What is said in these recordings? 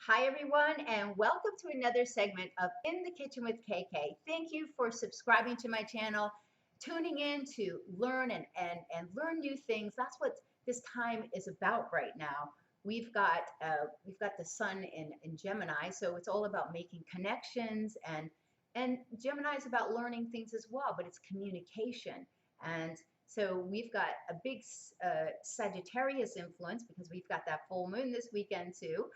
Hi, everyone, and welcome to another segment of In the Kitchen with KK. Thank you for subscribing to my channel, tuning in to learn and learn new things. That's what this time is about right now. We've got the sun in Gemini, so it's all about making connections, and Gemini is about learning things as well, but it's communication. And so we've got a big Sagittarius influence because we've got that full moon this weekend too,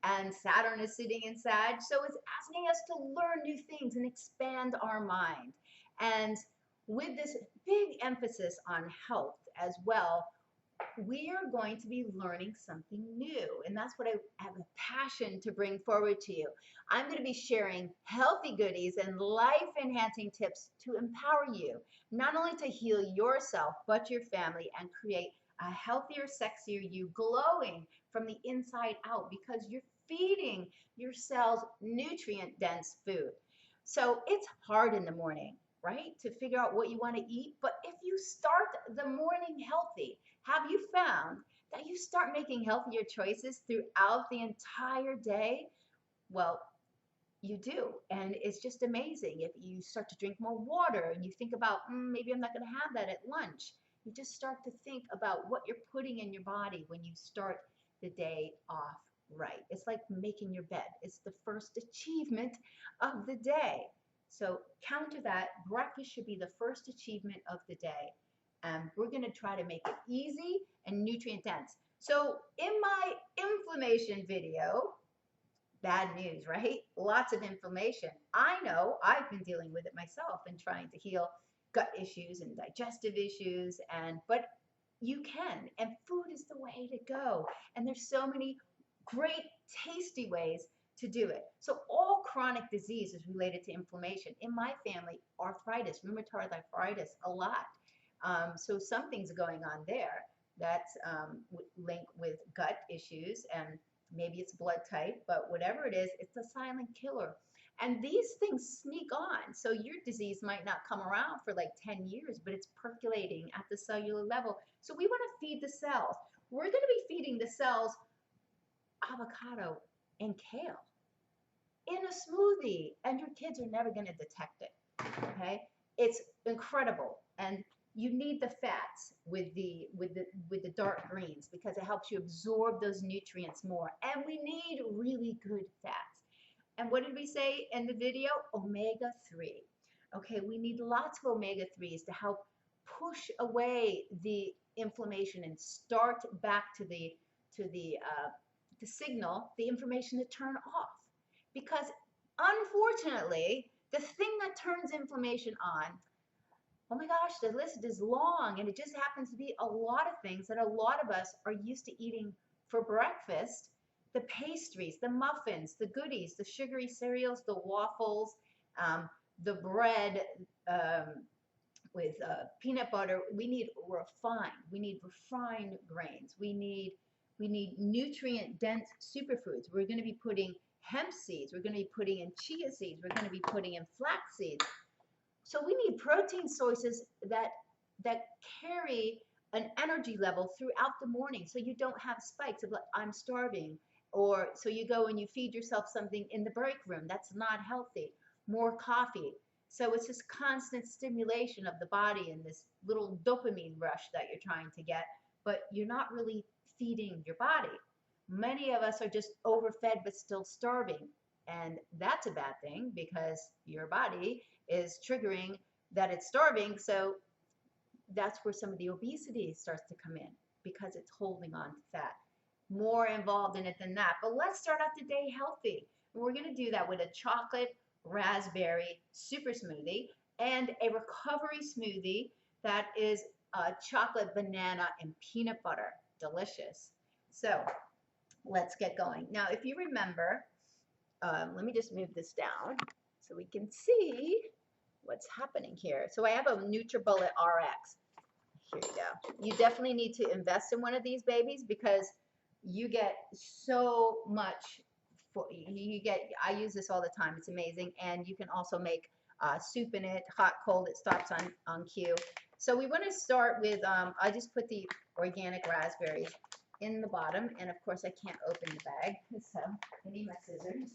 and Saturn is sitting in Sag. So it's asking us to learn new things and expand our mind. And with this big emphasis on health as well, we are going to be learning something new. And that's what I have a passion to bring forward to you. I'm going to be sharing healthy goodies and life enhancing tips to empower you, not only to heal yourself, but your family and create a healthier, sexier you, glowing from the inside out because you're feeding your cells nutrient dense food. So it's hard in the morning, right, to figure out what you want to eat. But if you start the morning healthy, have you found that you start making healthier choices throughout the entire day? Well, you do. And it's just amazing. If you start to drink more water and you think about, maybe I'm not going to have that at lunch, you just start to think about what you're putting in your body when you start the day off right. It's like making your bed, it's the first achievement of the day. So, counter that, breakfast should be the first achievement of the day. And we're going to try to make it easy and nutrient dense. So, in my inflammation video, bad news, right? Lots of inflammation. I know I've been dealing with it myself and trying to heal gut issues and digestive issues, and but you can, and food is the way to go. And there's so many great tasty ways to do it. So all chronic disease is related to inflammation. In my family, arthritis, rheumatoid arthritis, a lot. So something's going on there that's linked with gut issues, and maybe it's blood type, but whatever it is, it's a silent killer. And these things sneak on. So your disease might not come around for like 10 years, but it's percolating at the cellular level. So we want to feed the cells. We're going to be feeding the cells avocado and kale in a smoothie, and your kids are never going to detect it. Okay, it's incredible. And you need the fats with the dark greens because it helps you absorb those nutrients more. And we need really good fats. And what did we say in the video? Omega-3. Okay, we need lots of omega-3s to help push away the inflammation and start back to the signal, the information to turn off. Because unfortunately, the thing that turns inflammation on, oh my gosh, the list is long, and it just happens to be a lot of things that a lot of us are used to eating for breakfast. The pastries, the muffins, the goodies, the sugary cereals, the waffles, the bread with peanut butter. We need refined grains. We need nutrient dense superfoods. We're going to be putting hemp seeds. We're going to be putting in chia seeds. We're going to be putting in flax seeds. So we need protein sources that carry an energy level throughout the morning, so you don't have spikes of like, I'm starving, or so you go and you feed yourself something in the break room that's not healthy. More coffee. So it's this constant stimulation of the body and this little dopamine rush that you're trying to get, but you're not really feeding your body. Many of us are just overfed but still starving. And that's a bad thing because your body is triggering that it's starving. So that's where some of the obesity starts to come in because it's holding on to fat. More involved in it than that. But let's start out the day healthy. And we're going to do that with a chocolate raspberry super smoothie and a recovery smoothie that is chocolate, banana, and peanut butter. Delicious. So let's get going. Now, if you remember, let me just move this down so we can see what's happening here. So I have a NutriBullet RX. Here you go. You definitely need to invest in one of these babies because you get so much. I use this all the time. It's amazing. And you can also make soup in it, hot, cold. It stops on cue. So we want to start with, I just put the organic raspberries in the bottom, and of course I can't open the bag, so I need my scissors.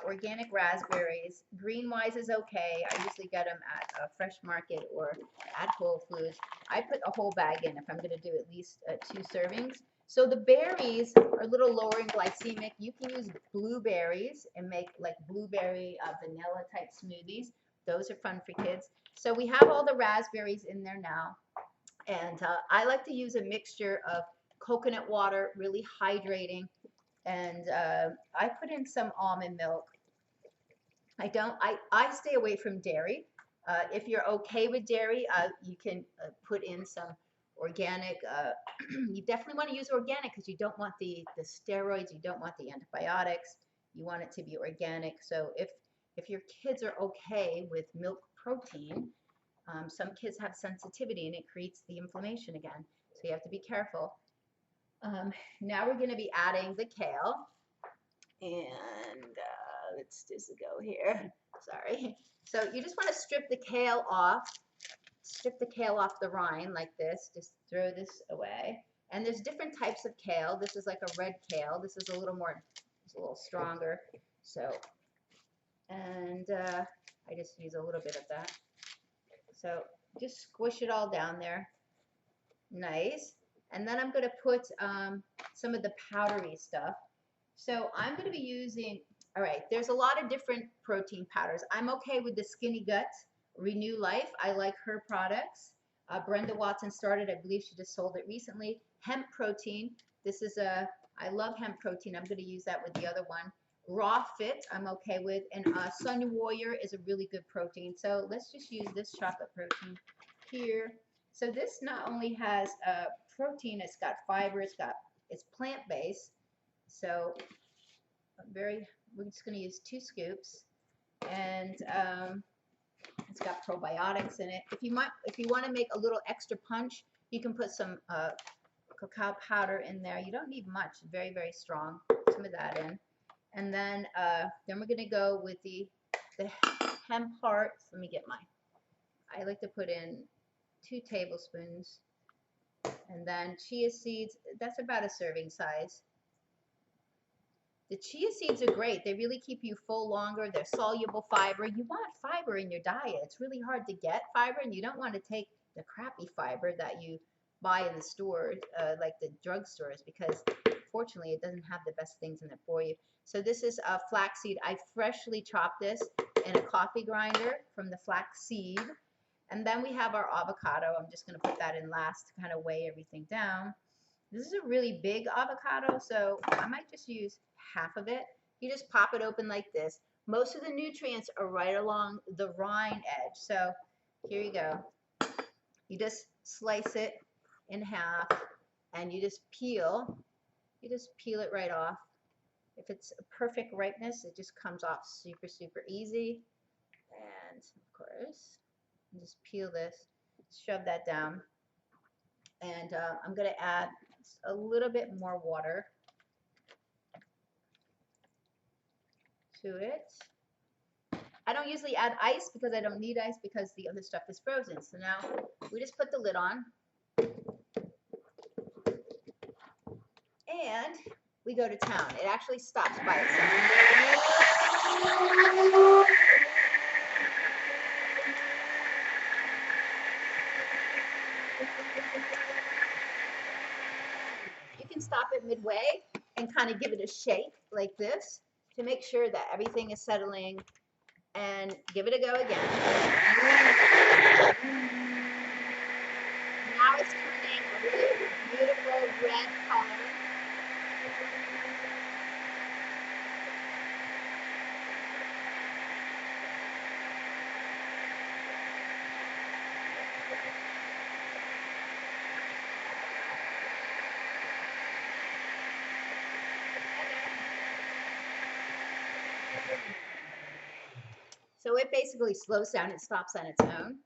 Organic raspberries. Green Wise is okay. I usually get them at a Fresh Market or at Whole Foods. I put a whole bag in if I'm going to do at least 2 servings. So the berries are a little lower in glycemic. You can use blueberries and make like blueberry vanilla type smoothies. Those are fun for kids. So we have all the raspberries in there now. And I like to use a mixture of coconut water, really hydrating, and I put in some almond milk. I stay away from dairy. If you're okay with dairy, you can put in some organic. You definitely want to use organic because you don't want the steroids, you don't want the antibiotics. You want it to be organic. So if your kids are okay with milk protein, some kids have sensitivity and it creates the inflammation again. So you have to be careful. Now we're going to be adding the kale. And let's just go here. Sorry. So you just want to strip the kale off. Strip the kale off the rind like this. Just throw this away. And there's different types of kale. This is like a red kale. This is a little more, it's a little stronger. So, and I just use a little bit of that. So just squish it all down there. Nice. And then I'm going to put some of the powdery stuff. So I'm going to be using, all right, there's a lot of different protein powders. I'm okay with the Skinny Gut Renew Life. I like her products. Brenda Watson started, I believe she just sold it recently. Hemp protein. This is I love hemp protein. I'm going to use that with the other one. Raw Fit, I'm okay with. And Sun Warrior is a really good protein. So let's just use this chocolate protein here. So this not only has protein, it's got fiber, it's plant-based. So we're just going to use 2 scoops, and it's got probiotics in it. If you want to make a little extra punch, you can put some cacao powder in there. You don't need much, very, very strong. Put some of that in. And then we're going to go with the hemp hearts. Let me get I like to put in 2 tablespoons. And then chia seeds, that's about a serving size. The chia seeds are great. They really keep you full longer. They're soluble fiber. You want fiber in your diet. It's really hard to get fiber, and you don't want to take the crappy fiber that you buy in the stores, like the drugstores, because fortunately it doesn't have the best things in it for you. So this is flaxseed. I freshly chopped this in a coffee grinder from the flaxseed. And then we have our avocado. I'm just going to put that in last to kind of weigh everything down. This is a really big avocado, so I might just use half of it. You just pop it open like this. Most of the nutrients are right along the rind edge. So here you go. You just slice it in half, and you just peel. You just peel it right off. If it's a perfect ripeness, it just comes off super, super easy. And of course, just peel this, shove that down. And I'm going to add a little bit more water to it. I don't usually add ice because I don't need ice because the other stuff is frozen. So now we just put the lid on. And we go to town. It actually stops by itself. You can stop it midway and kind of give it a shake like this to make sure that everything is settling, and give it a go again. Now it's turning a really beautiful red color. So it basically slows down, it stops on its own.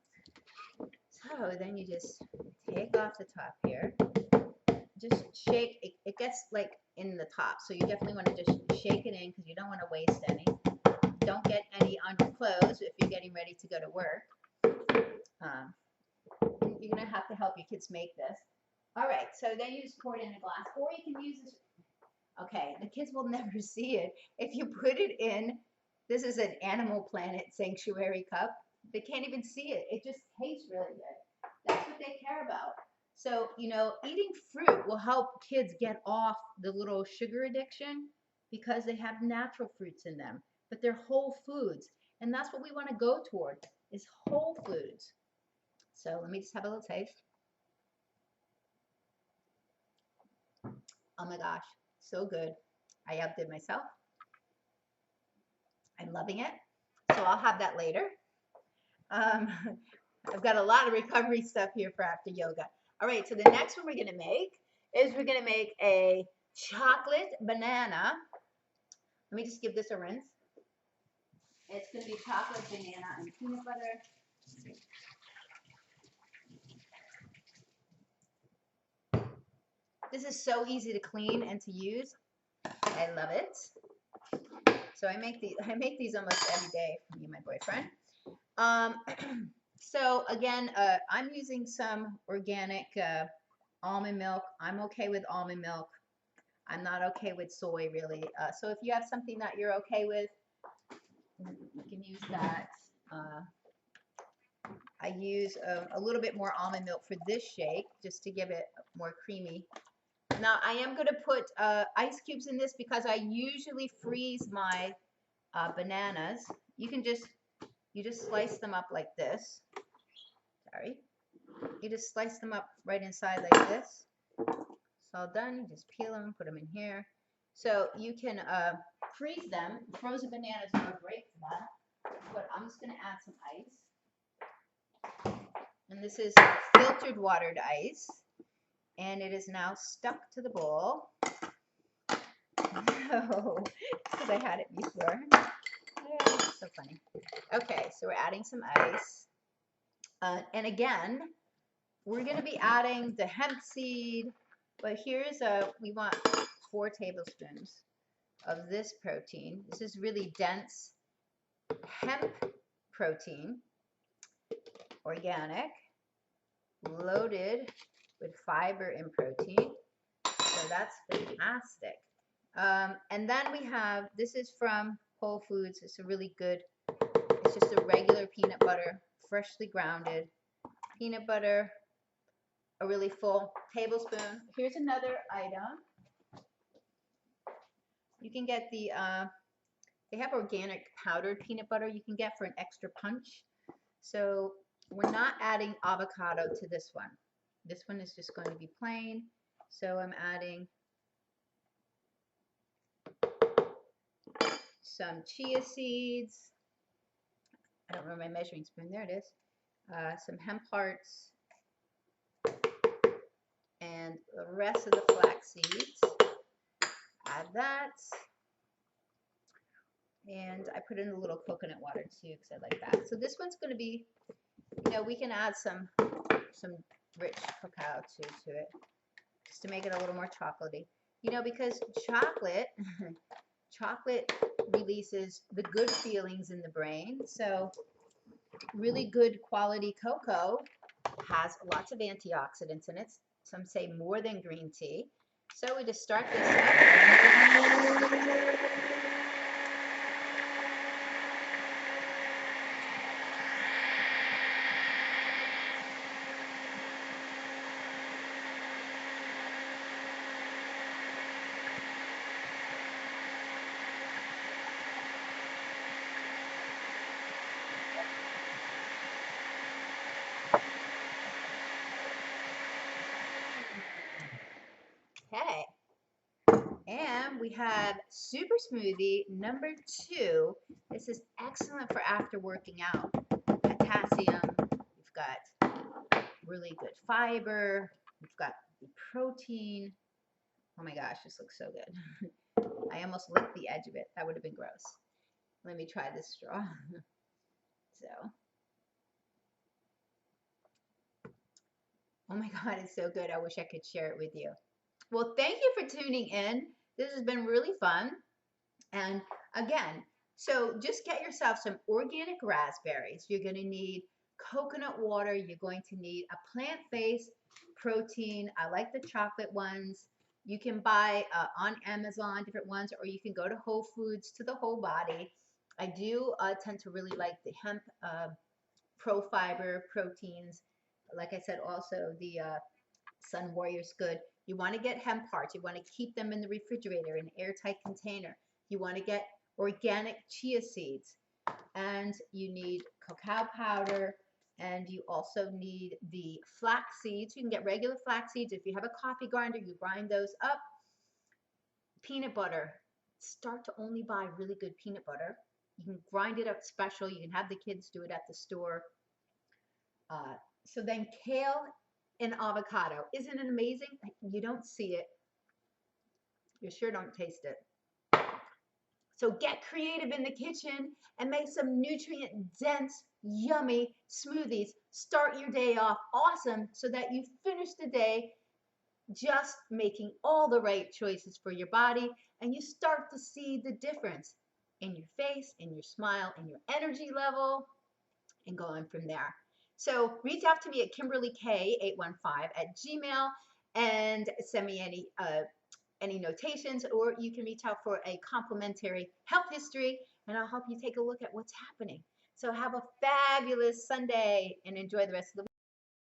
So then you just take off the top here. Just shake, it gets like in the top. So you definitely want to just shake it in because you don't want to waste any. Don't get any on your clothes if you're getting ready to go to work. you're gonna have to help your kids make this. All right, so then you just pour it in a glass, or you can use this. Okay, the kids will never see it. If you put it in, this is an Animal Planet Sanctuary cup. They can't even see it. It just tastes really good. That's what they care about. So, you know, eating fruit will help kids get off the little sugar addiction because they have natural fruits in them, but they're whole foods. And that's what we want to go toward is whole foods. So let me just have a little taste. Oh my gosh, so good. I outdid myself. I'm loving it. So I'll have that later. I've got a lot of recovery stuff here for after yoga. All right, so the next one we're going to make is we're going to make a chocolate banana. Let me just give this a rinse. It's going to be chocolate banana and peanut butter. This is so easy to clean and to use. I love it. So I make these almost every day for me and my boyfriend. So again, I'm using some organic almond milk. I'm okay with almond milk. I'm not okay with soy really. So if you have something that you're okay with, you can use that. I use a little bit more almond milk for this shake just to give it more creamy. Now I am going to put ice cubes in this because I usually freeze my bananas. You just slice them up like this. Sorry. You just slice them up right inside like this. It's all done. You just peel them, put them in here. So you can freeze them. Frozen bananas are great for that. But I'm just going to add some ice. And this is filtered watered ice. And it is now stuck to the bowl. Oh, because I had it before. Yeah, so funny. Okay, so we're adding some ice. And again, we're going to be adding the hemp seed. But here's we want 4 tablespoons of this protein. This is really dense hemp protein, organic, loaded with fiber and protein. So that's fantastic. And then we have, this is from Whole Foods. It's a really good, it's just a regular peanut butter, freshly grounded peanut butter, a really full tablespoon. Here's another item. You can get the, they have organic powdered peanut butter you can get for an extra punch. So we're not adding avocado to this one. This one is just going to be plain. So I'm adding some chia seeds. I don't remember my measuring spoon. There it is. Some hemp hearts. And the rest of the flax seeds. Add that. And I put in a little coconut water too because I like that. So this one's going to be, you know, we can add some rich cacao too to it just to make it a little more chocolatey. You know, because chocolate releases the good feelings in the brain. So really good quality cocoa has lots of antioxidants in it. Some say more than green tea. So we just start this up. Okay, and we have Super Smoothie number 2. This is excellent for after working out. Potassium, we've got really good fiber, we've got the protein. Oh my gosh, this looks so good. I almost licked the edge of it. That would have been gross. Let me try this straw. So, oh my God, it's so good. I wish I could share it with you. Well, thank you for tuning in. This has been really fun. And again, so just get yourself some organic raspberries. You're going to need coconut water. You're going to need a plant-based protein. I like the chocolate ones. You can buy on Amazon different ones, or you can go to Whole Foods to the Whole Body. I do tend to really like the hemp pro fiber proteins. Like I said, also the Sun Warrior's good. You want to get hemp hearts. You want to keep them in the refrigerator in an airtight container. You want to get organic chia seeds, and you need cacao powder, and you also need the flax seeds. You can get regular flax seeds. If you have a coffee grinder, you grind those up. Peanut butter. Start to only buy really good peanut butter. You can grind it up special. You can have the kids do it at the store. So then kale and avocado. Isn't it amazing? You don't see it. You sure don't taste it. So get creative in the kitchen and make some nutrient dense, yummy smoothies. Start your day off awesome so that you finish the day just making all the right choices for your body, and you start to see the difference in your face, in your smile, in your energy level, and going from there. So reach out to me at KimberlyK815 @gmail and send me any notations, or you can reach out for a complimentary health history, and I'll help you take a look at what's happening. So have a fabulous Sunday and enjoy the rest of the week.